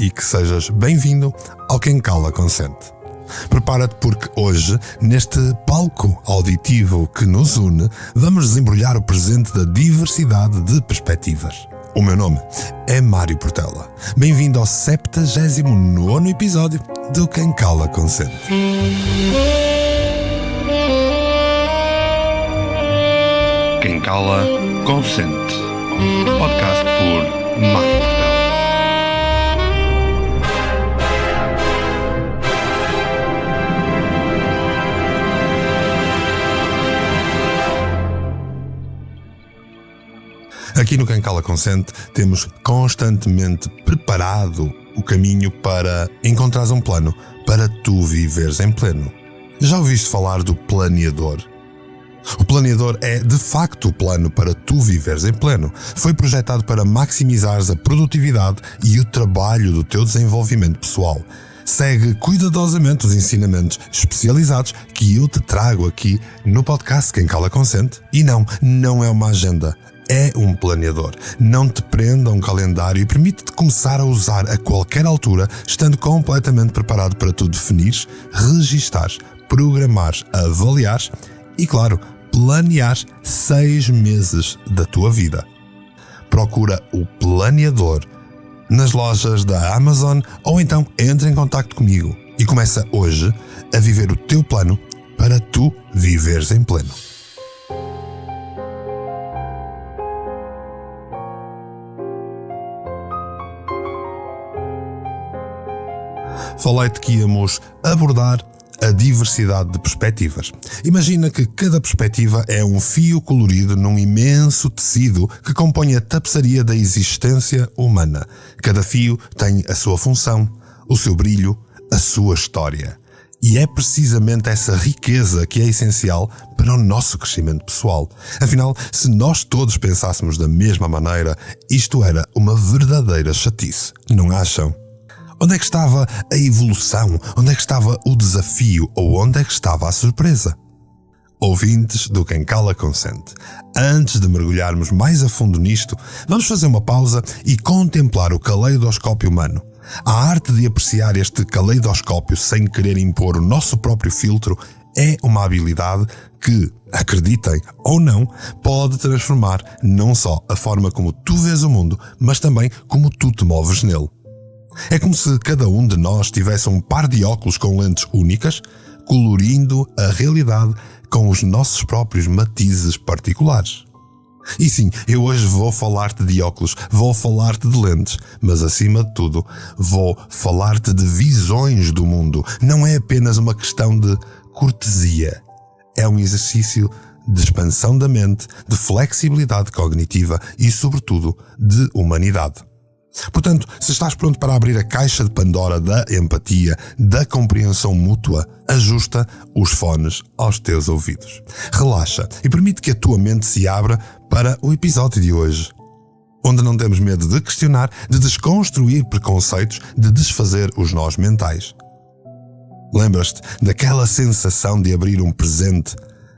e que sejas bem-vindo ao Quem Cala Consente. Prepara-te porque hoje, neste palco auditivo que nos une, vamos desembrulhar o presente da diversidade de perspectivas. O meu nome é Mário Portela. Bem-vindo ao 79º episódio do Quem Cala Consente. Quem Cala Consente. Podcast por Mário Portela. Aqui no Quem Cala Consente temos constantemente preparado o caminho para encontrares um plano para tu viveres em pleno. Já ouviste falar do planeador? O planeador é de facto o plano para tu viveres em pleno. Foi projetado para maximizares a produtividade e o trabalho do teu desenvolvimento pessoal. Segue cuidadosamente os ensinamentos especializados que eu te trago aqui no podcast Quem Cala Consente. E não é uma agenda. É um planeador. Não te prenda a um calendário e permite-te começar a usar a qualquer altura, estando completamente preparado para tu definires, registares, programares, avaliares e, claro, planeares 6 meses da tua vida. Procura o planeador nas lojas da Amazon ou então entra em contacto comigo e começa hoje a viver o teu plano para tu viveres em pleno. Falei-te que íamos abordar a diversidade de perspectivas. Imagina que cada perspectiva é um fio colorido num imenso tecido que compõe a tapeçaria da existência humana. Cada fio tem a sua função, o seu brilho, a sua história. E é precisamente essa riqueza que é essencial para o nosso crescimento pessoal. Afinal, se nós todos pensássemos da mesma maneira, isto era uma verdadeira chatice, não acham? Onde é que estava a evolução? Onde é que estava o desafio? Ou onde é que estava a surpresa? Ouvintes do Quem Cala Consente, antes de mergulharmos mais a fundo nisto, vamos fazer uma pausa e contemplar o caleidoscópio humano. A arte de apreciar este caleidoscópio sem querer impor o nosso próprio filtro é uma habilidade que, acreditem ou não, pode transformar não só a forma como tu vês o mundo, mas também como tu te moves nele. É como se cada um de nós tivesse um par de óculos com lentes únicas, colorindo a realidade com os nossos próprios matizes particulares. E sim, eu hoje vou falar-te de óculos, vou falar-te de lentes, mas acima de tudo, vou falar-te de visões do mundo. Não é apenas uma questão de cortesia. É um exercício de expansão da mente, de flexibilidade cognitiva e, sobretudo, de humanidade. Portanto, se estás pronto para abrir a caixa de Pandora da empatia, da compreensão mútua, ajusta os fones aos teus ouvidos. Relaxa e permite que a tua mente se abra para o episódio de hoje, onde não temos medo de questionar, de desconstruir preconceitos, de desfazer os nós mentais. Lembras-te daquela sensação de abrir um presente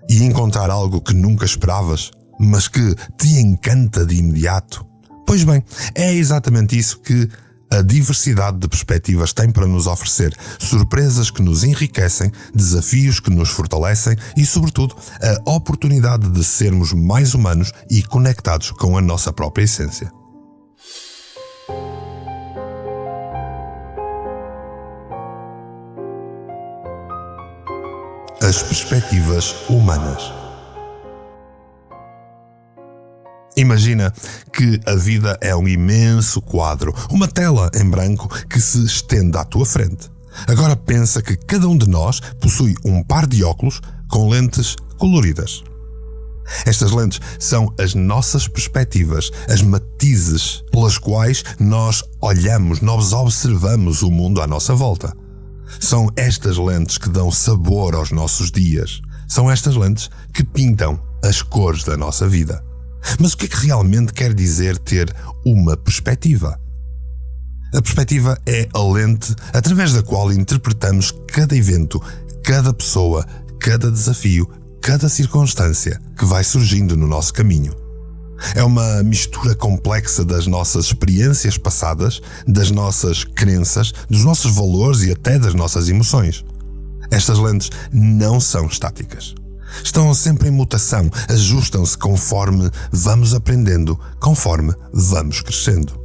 e encontrar algo que nunca esperavas, mas que te encanta de imediato? Pois bem, é exatamente isso que a diversidade de perspectivas tem para nos oferecer. Surpresas que nos enriquecem, desafios que nos fortalecem e, sobretudo, a oportunidade de sermos mais humanos e conectados com a nossa própria essência. As perspectivas humanas. Imagina que a vida é um imenso quadro, uma tela em branco que se estende à tua frente. Agora pensa que cada um de nós possui um par de óculos com lentes coloridas. Estas lentes são as nossas perspectivas, as matizes pelas quais nós olhamos, nós observamos o mundo à nossa volta. São estas lentes que dão sabor aos nossos dias. São estas lentes que pintam as cores da nossa vida. Mas o que é que realmente quer dizer ter uma perspectiva? A perspectiva é a lente através da qual interpretamos cada evento, cada pessoa, cada desafio, cada circunstância que vai surgindo no nosso caminho. É uma mistura complexa das nossas experiências passadas, das nossas crenças, dos nossos valores e até das nossas emoções. Estas lentes não são estáticas. Estão sempre em mutação, ajustam-se conforme vamos aprendendo, conforme vamos crescendo.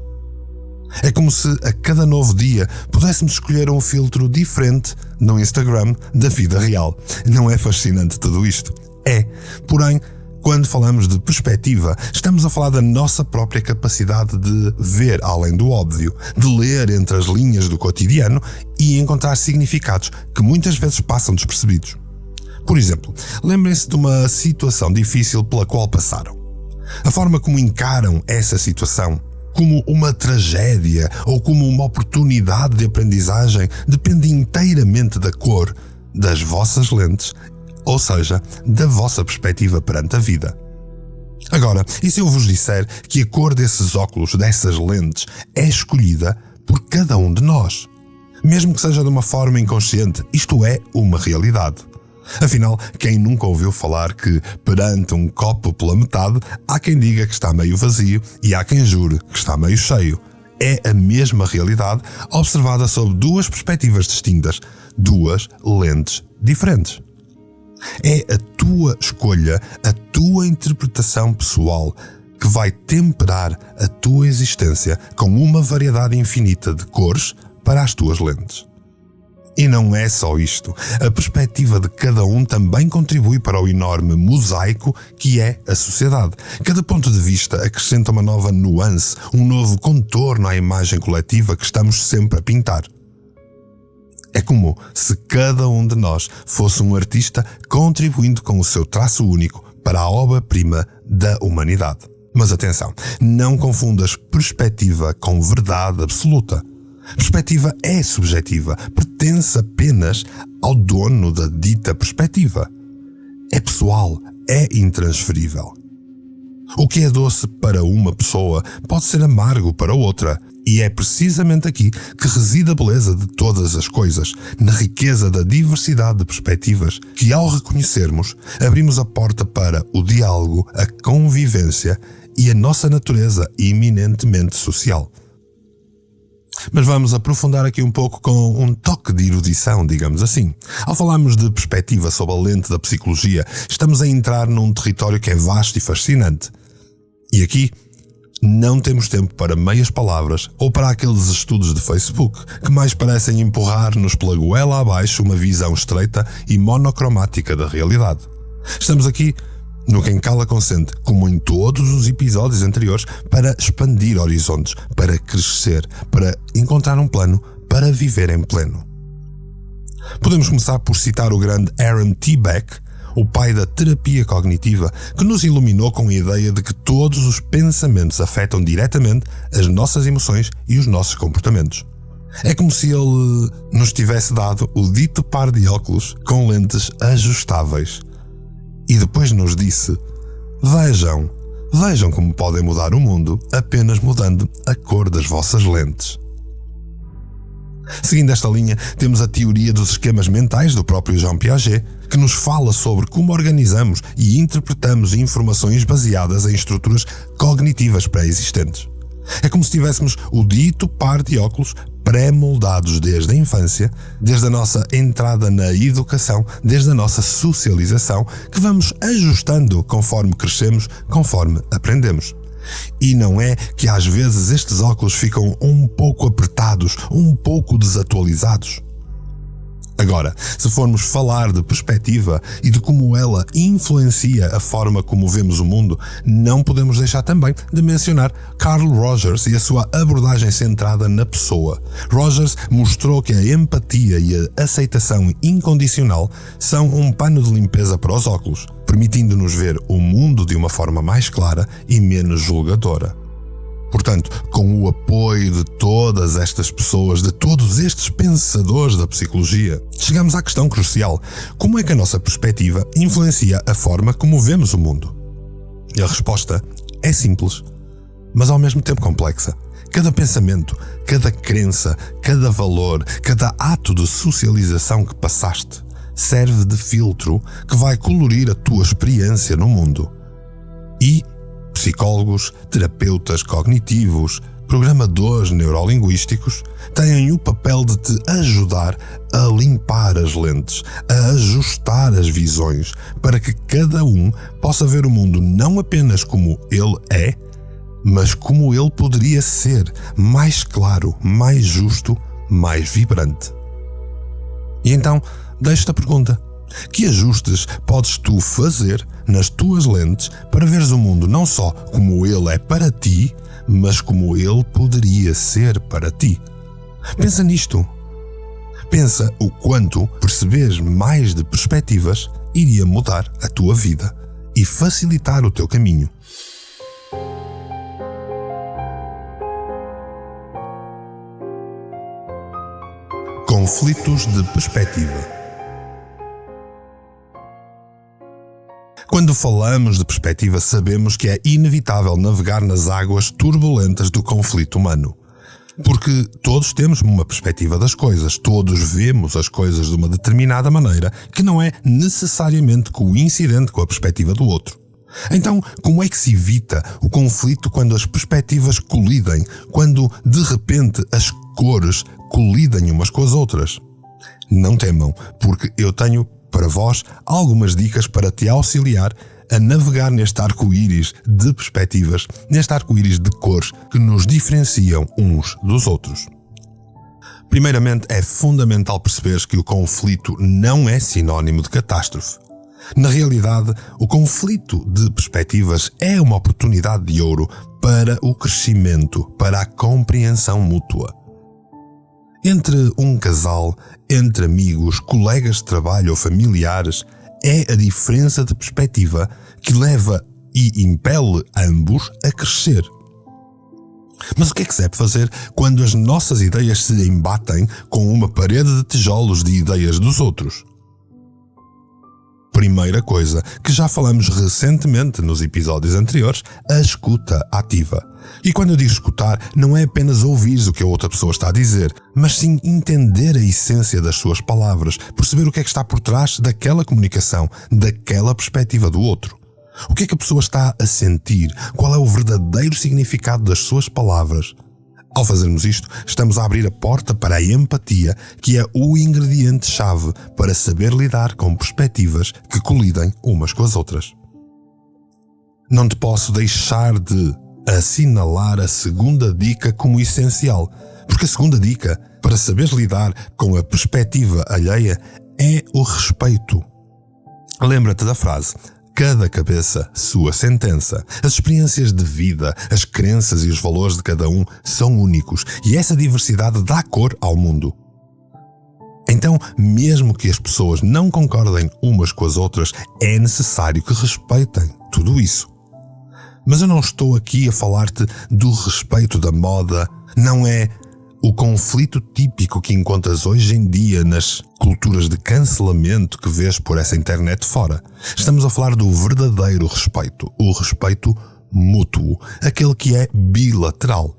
É como se a cada novo dia pudéssemos escolher um filtro diferente no Instagram da vida real. Não é fascinante tudo isto? É. Porém, quando falamos de perspectiva, estamos a falar da nossa própria capacidade de ver além do óbvio, de ler entre as linhas do cotidiano e encontrar significados que muitas vezes passam despercebidos. Por exemplo, lembrem-se de uma situação difícil pela qual passaram. A forma como encaram essa situação, como uma tragédia ou como uma oportunidade de aprendizagem, depende inteiramente da cor das vossas lentes, ou seja, da vossa perspectiva perante a vida. Agora, e se eu vos disser que a cor desses óculos, dessas lentes, é escolhida por cada um de nós? Mesmo que seja de uma forma inconsciente, isto é uma realidade. Afinal, quem nunca ouviu falar que, perante um copo pela metade, há quem diga que está meio vazio e há quem jure que está meio cheio? É a mesma realidade observada sob duas perspectivas distintas, duas lentes diferentes. É a tua escolha, a tua interpretação pessoal que vai temperar a tua existência com uma variedade infinita de cores para as tuas lentes. E não é só isto. A perspectiva de cada um também contribui para o enorme mosaico que é a sociedade. Cada ponto de vista acrescenta uma nova nuance, um novo contorno à imagem coletiva que estamos sempre a pintar. É como se cada um de nós fosse um artista contribuindo com o seu traço único para a obra-prima da humanidade. Mas atenção, não confundas perspectiva com verdade absoluta. Perspectiva é subjetiva, pertence apenas ao dono da dita perspectiva. É pessoal, é intransferível. O que é doce para uma pessoa pode ser amargo para outra, e é precisamente aqui que reside a beleza de todas as coisas, na riqueza da diversidade de perspectivas, que ao reconhecermos, abrimos a porta para o diálogo, a convivência e a nossa natureza eminentemente social. Mas vamos aprofundar aqui um pouco com um toque de erudição, digamos assim. Ao falarmos de perspectiva sob a lente da psicologia, estamos a entrar num território que é vasto e fascinante. E aqui não temos tempo para meias palavras ou para aqueles estudos de Facebook que mais parecem empurrar-nos pela goela abaixo uma visão estreita e monocromática da realidade. Estamos aqui no Quem Cala Consente, como em todos os episódios anteriores, para expandir horizontes, para crescer, para encontrar um plano, para viver em pleno. Podemos começar por citar o grande Aaron T. Beck, o pai da terapia cognitiva, que nos iluminou com a ideia de que todos os pensamentos afetam diretamente as nossas emoções e os nossos comportamentos. É como se ele nos tivesse dado o dito par de óculos com lentes ajustáveis. E depois nos disse: vejam como podem mudar o mundo apenas mudando a cor das vossas lentes. Seguindo esta linha, temos a teoria dos esquemas mentais do próprio Jean Piaget, que nos fala sobre como organizamos e interpretamos informações baseadas em estruturas cognitivas pré-existentes. É como se tivéssemos o dito par de óculos pré-moldados desde a infância, desde a nossa entrada na educação, desde a nossa socialização, que vamos ajustando conforme crescemos, conforme aprendemos. E não é que às vezes estes óculos ficam um pouco apertados, um pouco desatualizados? Agora, se formos falar de perspectiva e de como ela influencia a forma como vemos o mundo, não podemos deixar também de mencionar Carl Rogers e a sua abordagem centrada na pessoa. Rogers mostrou que a empatia e a aceitação incondicional são um pano de limpeza para os óculos, permitindo-nos ver o mundo de uma forma mais clara e menos julgadora. Portanto, com o apoio de todas estas pessoas, de todos estes pensadores da psicologia, chegamos à questão crucial: como é que a nossa perspectiva influencia a forma como vemos o mundo? E a resposta é simples, mas ao mesmo tempo complexa. Cada pensamento, cada crença, cada valor, cada ato de socialização que passaste serve de filtro que vai colorir a tua experiência no mundo. E, psicólogos, terapeutas cognitivos, programadores neurolinguísticos têm o papel de te ajudar a limpar as lentes, a ajustar as visões, para que cada um possa ver o mundo não apenas como ele é, mas como ele poderia ser, mais claro, mais justo, mais vibrante. E então, deixo-te a pergunta: que ajustes podes tu fazer nas tuas lentes para veres o mundo não só como ele é para ti, mas como ele poderia ser para ti? Pensa nisto. Pensa o quanto perceberes mais de perspectivas iria mudar a tua vida e facilitar o teu caminho. Conflitos de perspectiva. Quando falamos de perspectiva, sabemos que é inevitável navegar nas águas turbulentas do conflito humano. Porque todos temos uma perspectiva das coisas, todos vemos as coisas de uma determinada maneira que não é necessariamente coincidente com a perspectiva do outro. Então, como é que se evita o conflito quando as perspectivas colidem, quando de repente as cores colidem umas com as outras? Não temam, porque eu tenho para vós algumas dicas para te auxiliar a navegar neste arco-íris de perspectivas, neste arco-íris de cores que nos diferenciam uns dos outros. Primeiramente, é fundamental perceberes que o conflito não é sinónimo de catástrofe. Na realidade, o conflito de perspectivas é uma oportunidade de ouro para o crescimento, para a compreensão mútua. Entre um casal, entre amigos, colegas de trabalho ou familiares, é a diferença de perspectiva que leva e impele ambos a crescer. Mas o que é que se deve fazer quando as nossas ideias se embatem com uma parede de tijolos de ideias dos outros? Primeira coisa, que já falamos recentemente nos episódios anteriores, a escuta ativa. E quando eu digo escutar, não é apenas ouvir o que a outra pessoa está a dizer, mas sim entender a essência das suas palavras, perceber o que é que está por trás daquela comunicação, daquela perspectiva do outro. O que é que a pessoa está a sentir? Qual é o verdadeiro significado das suas palavras? Ao fazermos isto, estamos a abrir a porta para a empatia, que é o ingrediente-chave para saber lidar com perspectivas que colidem umas com as outras. Não te posso deixar de assinalar a segunda dica como essencial, porque a segunda dica para saberes lidar com a perspectiva alheia é o respeito. Lembra-te da frase: cada cabeça, sua sentença. As experiências de vida, as crenças e os valores de cada um são únicos e essa diversidade dá cor ao mundo. Então, mesmo que as pessoas não concordem umas com as outras, é necessário que respeitem tudo isso. Mas eu não estou aqui a falar-te do respeito da moda, não é o conflito típico que encontras hoje em dia nas culturas de cancelamento que vês por essa internet fora. Estamos a falar do verdadeiro respeito, o respeito mútuo, aquele que é bilateral.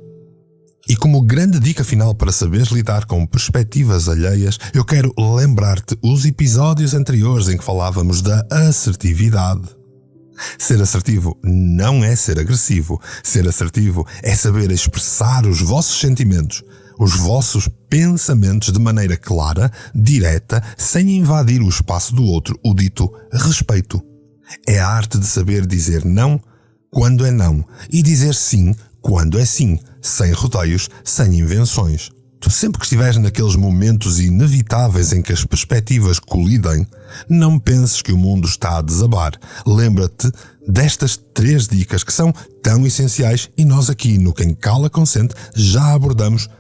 E como grande dica final para saberes lidar com perspectivas alheias, eu quero lembrar-te os episódios anteriores em que falávamos da assertividade. Ser assertivo não é ser agressivo. Ser assertivo é saber expressar os vossos sentimentos, os vossos pensamentos de maneira clara, direta, sem invadir o espaço do outro, o dito respeito. É a arte de saber dizer não quando é não e dizer sim quando é sim, sem rodeios, sem invenções. Tu sempre que estiveres naqueles momentos inevitáveis em que as perspectivas colidem, não penses que o mundo está a desabar. Lembra-te destas 3 dicas que são tão essenciais e nós aqui no Quem Cala Consente já abordamos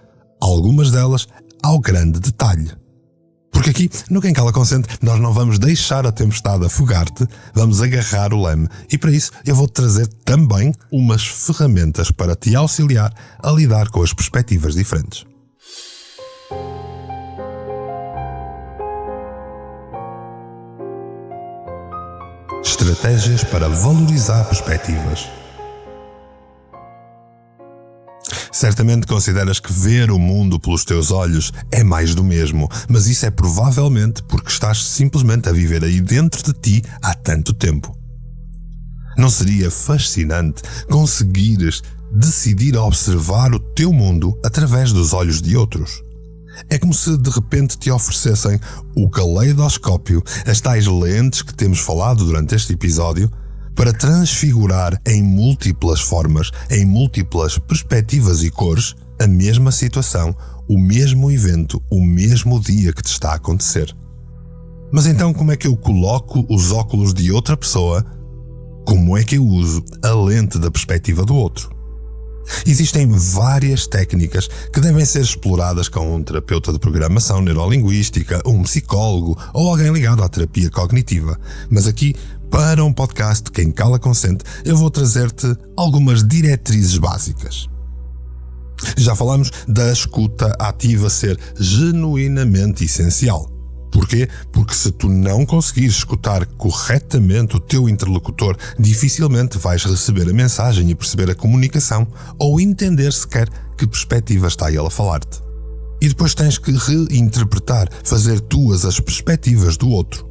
algumas delas ao grande detalhe. Porque aqui, no Quem Cala Consente, nós não vamos deixar a tempestade afogar-te, vamos agarrar o leme. E para isso, eu vou-te trazer também umas ferramentas para te auxiliar a lidar com as perspectivas diferentes. Estratégias para valorizar perspectivas. Certamente consideras que ver o mundo pelos teus olhos é mais do mesmo, mas isso é provavelmente porque estás simplesmente a viver aí dentro de ti há tanto tempo. Não seria fascinante conseguires decidir observar o teu mundo através dos olhos de outros? É como se de repente te oferecessem o caleidoscópio, as tais lentes que temos falado durante este episódio, para transfigurar em múltiplas formas, em múltiplas perspectivas e cores, a mesma situação, o mesmo evento, o mesmo dia que te está a acontecer. Mas então como é que eu coloco os óculos de outra pessoa? Como é que eu uso a lente da perspectiva do outro? Existem várias técnicas que devem ser exploradas com um terapeuta de programação neurolinguística, um psicólogo ou alguém ligado à terapia cognitiva. Mas aqui, para um podcast Quem Cala Consente, eu vou trazer-te algumas diretrizes básicas. Já falamos da escuta ativa ser genuinamente essencial. Porquê? Porque se tu não conseguires escutar corretamente o teu interlocutor, dificilmente vais receber a mensagem e perceber a comunicação ou entender sequer que perspectiva está ele a falar-te. E depois tens que reinterpretar, fazer tuas as perspectivas do outro.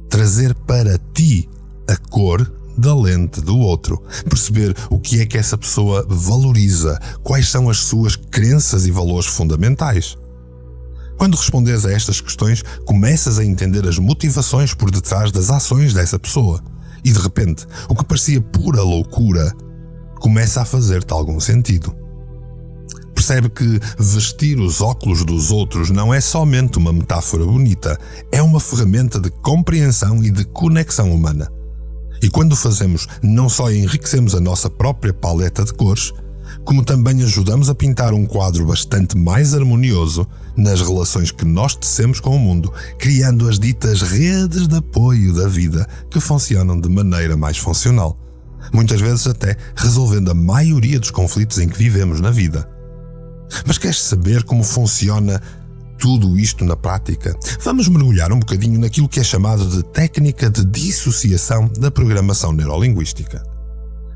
Trazer para ti a cor da lente do outro. Perceber o que é que essa pessoa valoriza, quais são as suas crenças e valores fundamentais. Quando respondes a estas questões, começas a entender as motivações por detrás das ações dessa pessoa. E de repente, o que parecia pura loucura começa a fazer-te algum sentido. Percebe que vestir os óculos dos outros não é somente uma metáfora bonita, é uma ferramenta de compreensão e de conexão humana. E quando o fazemos, não só enriquecemos a nossa própria paleta de cores, como também ajudamos a pintar um quadro bastante mais harmonioso nas relações que nós tecemos com o mundo, criando as ditas redes de apoio da vida que funcionam de maneira mais funcional. Muitas vezes até resolvendo a maioria dos conflitos em que vivemos na vida. Mas queres saber como funciona tudo isto na prática? Vamos mergulhar um bocadinho naquilo que é chamado de técnica de dissociação da programação neurolinguística.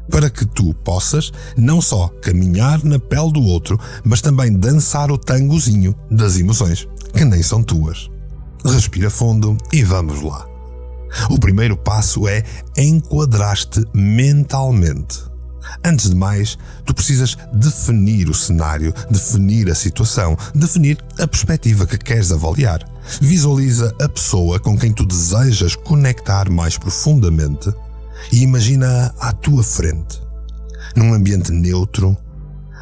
Para que tu possas não só caminhar na pele do outro, mas também dançar o tangozinho das emoções, que nem são tuas. Respira fundo e vamos lá. O primeiro passo é enquadrar-te mentalmente. Antes de mais, tu precisas definir o cenário, definir a situação, definir a perspectiva que queres avaliar. Visualiza a pessoa com quem tu desejas conectar mais profundamente e imagina-a à tua frente, num ambiente neutro,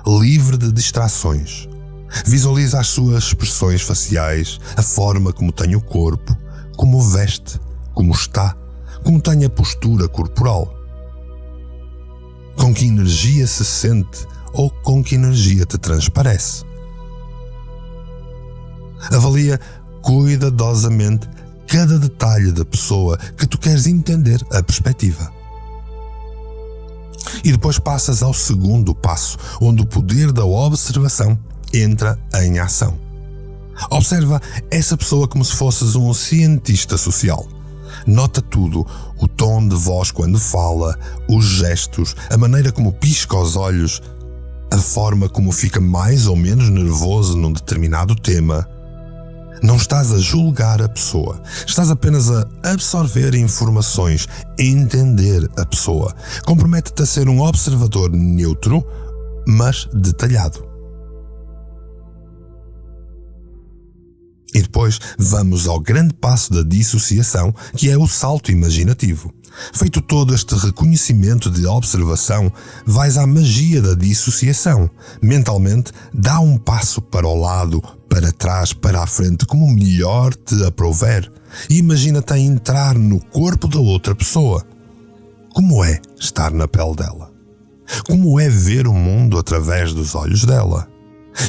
livre de distrações. Visualiza as suas expressões faciais, a forma como tem o corpo, como veste, como está, como tem a postura corporal. Com que energia se sente ou com que energia te transparece. Avalia cuidadosamente cada detalhe da pessoa que tu queres entender a perspectiva. E depois passas ao segundo passo, onde o poder da observação entra em ação. Observa essa pessoa como se fosses um cientista social. Nota tudo, o tom de voz quando fala, os gestos, a maneira como pisca os olhos, a forma como fica mais ou menos nervoso num determinado tema. Não estás a julgar a pessoa, estás apenas a absorver informações, a entender a pessoa. Compromete-te a ser um observador neutro, mas detalhado. E depois vamos ao grande passo da dissociação, que é o salto imaginativo. Feito todo este reconhecimento de observação, vais à magia da dissociação. Mentalmente, dá um passo para o lado, para trás, para a frente, como melhor te aprouver. E imagina-te a entrar no corpo da outra pessoa. Como é estar na pele dela? Como é ver o mundo através dos olhos dela?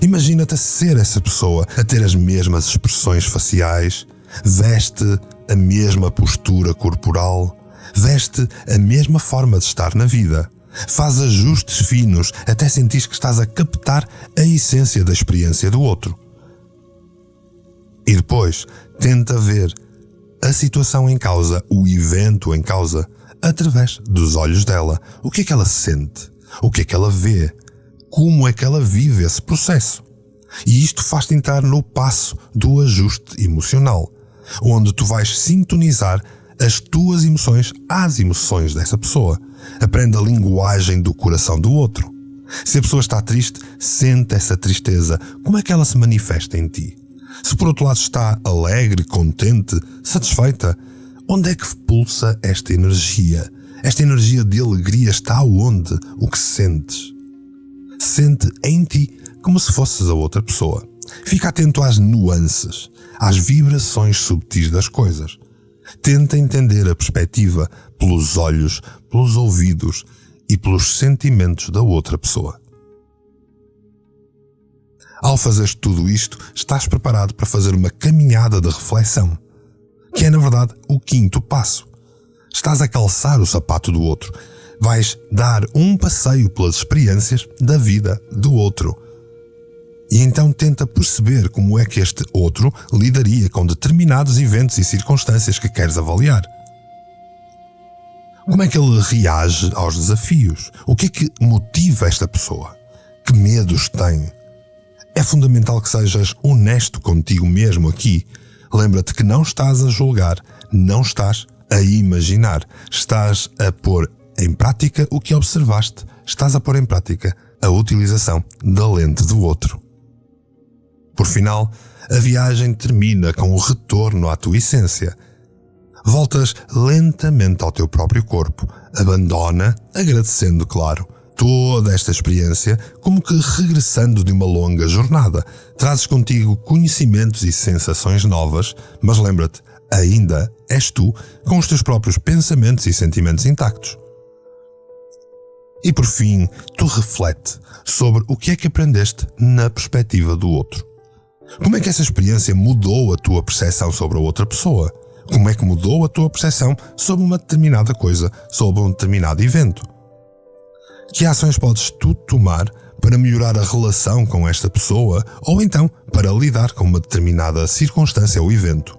Imagina-te a ser essa pessoa, a ter as mesmas expressões faciais, veste a mesma postura corporal, veste a mesma forma de estar na vida, faz ajustes finos até sentir que estás a captar a essência da experiência do outro. E depois tenta ver a situação em causa, o evento em causa, através dos olhos dela. O que é que ela sente? O que é que ela vê? Como é que ela vive esse processo? E isto faz-te entrar no passo do ajuste emocional, onde tu vais sintonizar as tuas emoções às emoções dessa pessoa. aprende a linguagem do coração do outro. Se a pessoa está triste, sente essa tristeza. Como é que ela se manifesta em ti? Se por outro lado está alegre, contente, satisfeita, onde é que pulsa esta energia? Esta energia de alegria está onde? O que sentes? Sente em ti como se fosses a outra pessoa. Fica atento às nuances, às vibrações subtis das coisas. Tenta entender a perspectiva pelos olhos, pelos ouvidos e pelos sentimentos da outra pessoa. Ao fazeres tudo isto, estás preparado para fazer uma caminhada de reflexão, que é, na verdade, o 5º passo. Estás a calçar o sapato do outro. Vais dar um passeio pelas experiências da vida do outro. E então tenta perceber como é que este outro lidaria com determinados eventos e circunstâncias que queres avaliar. Como é que ele reage aos desafios? O que é que motiva esta pessoa? Que medos tem? É fundamental que sejas honesto contigo mesmo aqui. Lembra-te que não estás a julgar, não estás a imaginar. Estás a pôr em prática o que observaste. Estás a pôr em prática a utilização da lente do outro. Por final, a viagem termina com o retorno à tua essência. Voltas lentamente ao teu próprio corpo. Abandona, agradecendo, claro, toda esta experiência, como que regressando de uma longa jornada. Trazes contigo conhecimentos e sensações novas, mas lembra-te, ainda és tu, com os teus próprios pensamentos e sentimentos intactos. E por fim, tu reflete sobre o que é que aprendeste na perspectiva do outro. Como é que essa experiência mudou a tua percepção sobre a outra pessoa? Como é que mudou a tua percepção sobre uma determinada coisa, sobre um determinado evento? Que ações podes tu tomar para melhorar a relação com esta pessoa ou então para lidar com uma determinada circunstância ou evento?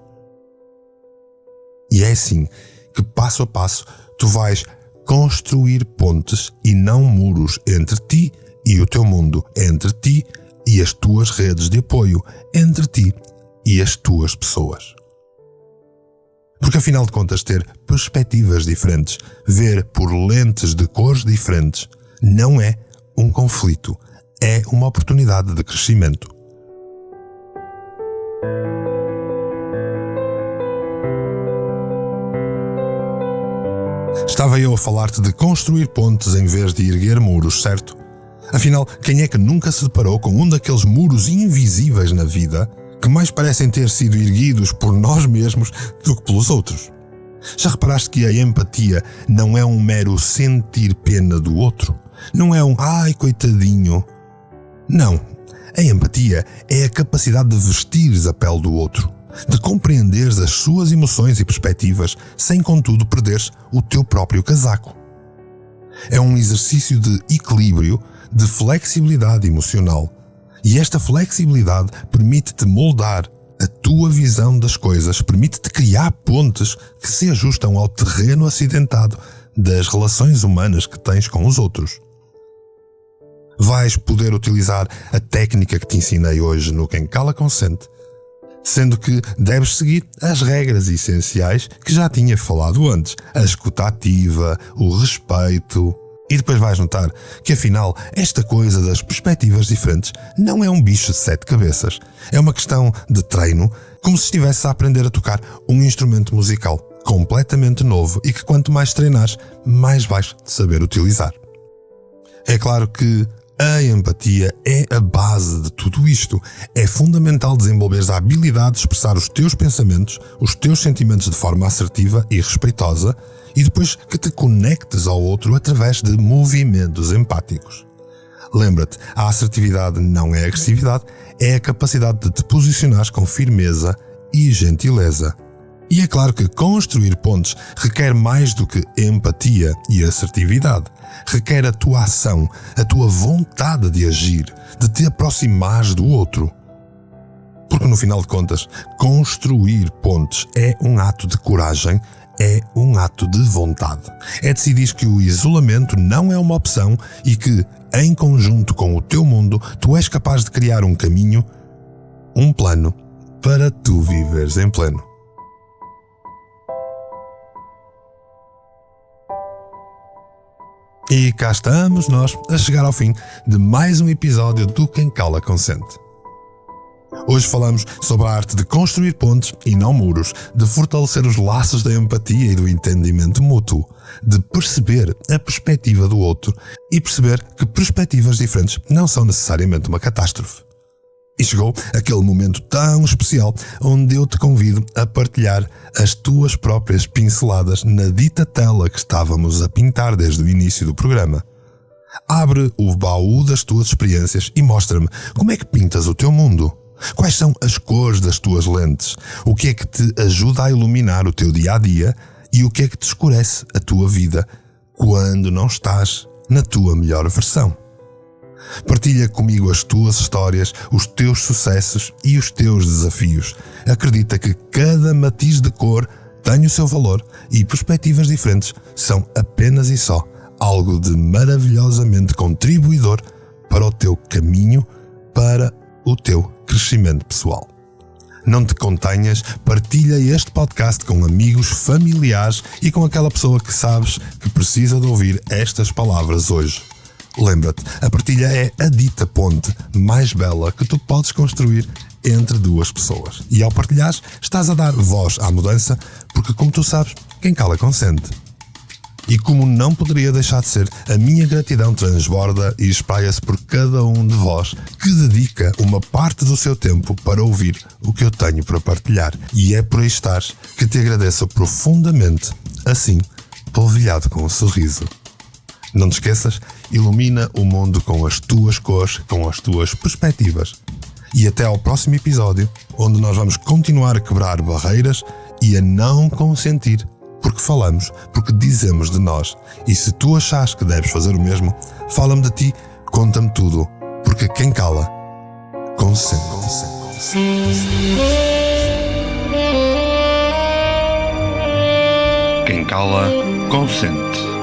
E é assim que, passo a passo, tu vais construir pontes e não muros entre ti e o teu mundo, entre ti e as tuas redes de apoio, entre ti e as tuas pessoas. Porque afinal de contas, ter perspectivas diferentes, ver por lentes de cores diferentes, não é um conflito, é uma oportunidade de crescimento. Estava eu a falar-te de construir pontes em vez de erguer muros, certo? Afinal, quem é que nunca se deparou com um daqueles muros invisíveis na vida que mais parecem ter sido erguidos por nós mesmos do que pelos outros? Já reparaste que a empatia não é um mero sentir pena do outro? Não é um "ai, coitadinho"? Não. A empatia é a capacidade de vestires a pele do outro, de compreenderes as suas emoções e perspectivas sem, contudo, perderes o teu próprio casaco. É um exercício de equilíbrio, de flexibilidade emocional. E esta flexibilidade permite-te moldar a tua visão das coisas, permite-te criar pontes que se ajustam ao terreno acidentado das relações humanas que tens com os outros. Vais poder utilizar a técnica que te ensinei hoje no Quem Cala Consente, sendo que deves seguir as regras essenciais que já tinha falado antes, a escuta ativa, o respeito. E depois vais notar que afinal esta coisa das perspectivas diferentes não é um bicho de 7 cabeças. É uma questão de treino, como se estivesse a aprender a tocar um instrumento musical completamente novo e que quanto mais treinares, mais vais saber utilizar. É claro que a empatia é a base de tudo isto. É fundamental desenvolveres a habilidade de expressar os teus pensamentos, os teus sentimentos de forma assertiva e respeitosa e depois que te conectes ao outro através de movimentos empáticos. Lembra-te, a assertividade não é agressividade, é a capacidade de te posicionares com firmeza e gentileza. E é claro que construir pontes requer mais do que empatia e assertividade. Requer a tua ação, a tua vontade de agir, de te aproximares do outro. Porque no final de contas, construir pontes é um ato de coragem, é um ato de vontade. É decidir que o isolamento não é uma opção e que, em conjunto com o teu mundo, tu és capaz de criar um caminho, um plano, para tu viveres em pleno. E cá estamos nós a chegar ao fim de mais um episódio do Quem Cala Consente. Hoje falamos sobre a arte de construir pontes e não muros, de fortalecer os laços da empatia e do entendimento mútuo, de perceber a perspectiva do outro e perceber que perspectivas diferentes não são necessariamente uma catástrofe. E chegou aquele momento tão especial onde eu te convido a partilhar as tuas próprias pinceladas na dita tela que estávamos a pintar desde o início do programa. Abre o baú das tuas experiências e mostra-me como é que pintas o teu mundo. Quais são as cores das tuas lentes? O que é que te ajuda a iluminar o teu dia-a-dia e o que é que te escurece a tua vida quando não estás na tua melhor versão? Partilha comigo as tuas histórias, os teus sucessos e os teus desafios. Acredita que cada matiz de cor tem o seu valor e perspectivas diferentes são apenas e só algo de maravilhosamente contribuidor para o teu caminho, para o teu crescimento pessoal. Não te contenhas, partilha este podcast com amigos, familiares e com aquela pessoa que sabes que precisa de ouvir estas palavras hoje. Lembra-te, a partilha é a dita ponte mais bela que tu podes construir entre duas pessoas. E ao partilhares, estás a dar voz à mudança, porque como tu sabes, quem cala consente. E como não poderia deixar de ser, a minha gratidão transborda e espraia-se por cada um de vós que dedica uma parte do seu tempo para ouvir o que eu tenho para partilhar. E é por aí estares que te agradeço profundamente, assim, polvilhado com um sorriso. Não te esqueças, ilumina o mundo com as tuas cores, com as tuas perspectivas. E até ao próximo episódio, onde nós vamos continuar a quebrar barreiras e a não consentir, porque falamos, porque dizemos de nós. E se tu achas que deves fazer o mesmo, fala-me de ti, conta-me tudo, porque quem cala, consente. Quem cala, consente.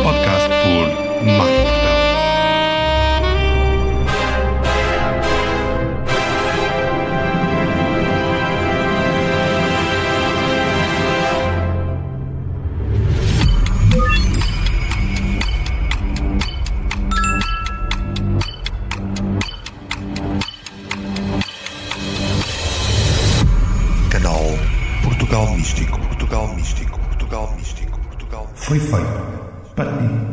Podcast por Marco Portela. Canal Portugal Místico. Foi feito para ti.